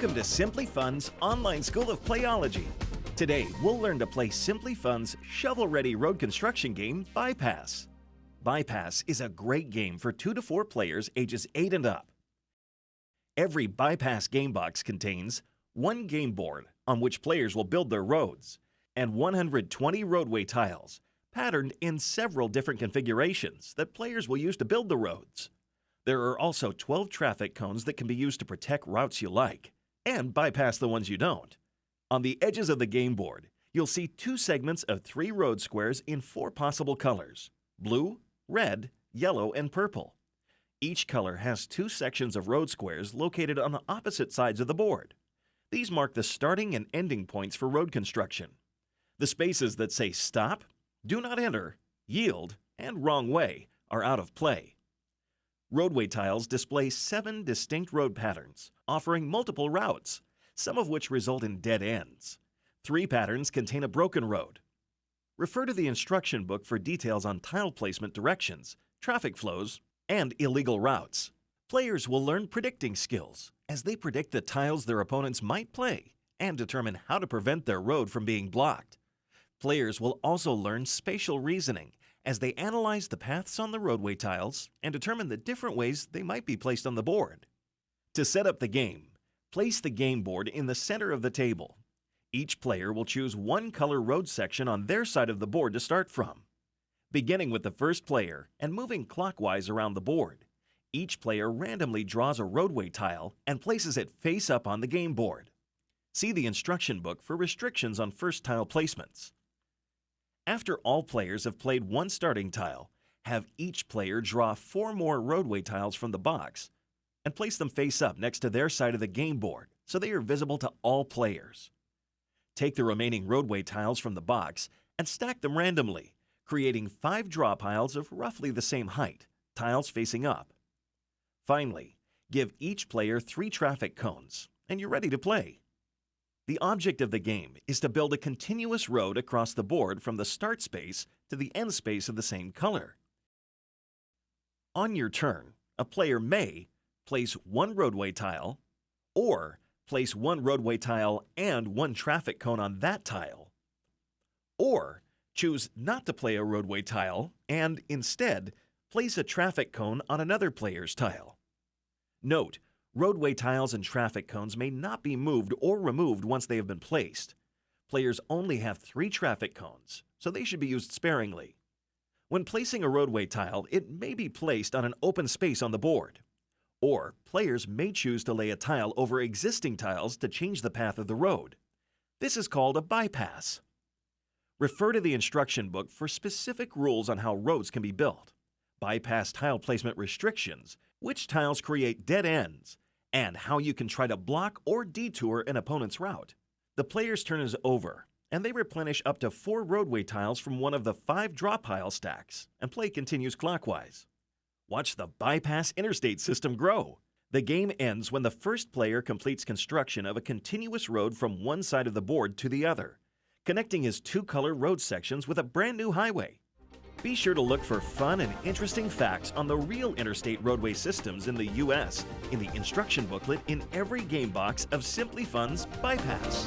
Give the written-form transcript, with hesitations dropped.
Welcome to Simply Fun's online school of playology. Today, we'll learn to play Simply Fun's shovel-ready road construction game, Bypass. Bypass is a great game for 2 to 4 players ages 8 and up. Every Bypass game box contains one game board on which players will build their roads, and 120 roadway tiles, patterned in several different configurations that players will use to build the roads. There are also 12 traffic cones that can be used to protect routes you like and bypass the ones you don't. On the edges of the game board, you'll see 2 segments of 3 road squares in 4 possible colors: blue, red, yellow, and purple. Each color has 2 sections of road squares located on the opposite sides of the board. These mark the starting and ending points for road construction. The spaces that say stop, do not enter, yield, and wrong way are out of play. Roadway tiles display 7 distinct road patterns, offering multiple routes, some of which result in dead ends. 3 patterns contain a broken road. Refer to the instruction book for details on tile placement directions, traffic flows, and illegal routes. Players will learn predicting skills as they predict the tiles their opponents might play and determine how to prevent their road from being blocked. Players will also learn spatial reasoning as they analyze the paths on the roadway tiles and determine the different ways they might be placed on the board. To set up the game, place the game board in the center of the table. Each player will choose one color road section on their side of the board to start from. Beginning with the first player and moving clockwise around the board, each player randomly draws a roadway tile and places it face up on the game board. See the instruction book for restrictions on first tile placements. After all players have played one starting tile, have each player draw 4 more roadway tiles from the box and place them face up next to their side of the game board so they are visible to all players. Take the remaining roadway tiles from the box and stack them randomly, creating 5 draw piles of roughly the same height, tiles facing up. Finally, give each player 3 traffic cones, and you're ready to play. The object of the game is to build a continuous road across the board from the start space to the end space of the same color. On your turn, a player may place 1 roadway tile, or place 1 roadway tile and 1 traffic cone on that tile, or choose not to play a roadway tile and instead place a traffic cone on another player's tile. Note, roadway tiles and traffic cones may not be moved or removed once they have been placed. Players only have 3 traffic cones, so they should be used sparingly. When placing a roadway tile, it may be placed on an open space on the board. Or players may choose to lay a tile over existing tiles to change the path of the road. This is called a bypass. Refer to the instruction book for specific rules on how roads can be built, bypass tile placement restrictions, which tiles create dead ends, and how you can try to block or detour an opponent's route. The player's turn is over, and they replenish up to 4 roadway tiles from one of the 5 draw pile stacks, and play continues clockwise. Watch the Bypass Interstate system grow. The game ends when the first player completes construction of a continuous road from one side of the board to the other, connecting his 2-color road sections with a brand new highway. Be sure to look for fun and interesting facts on the real interstate roadway systems in the U.S. in the instruction booklet in every game box of Simply Fun's Bypass.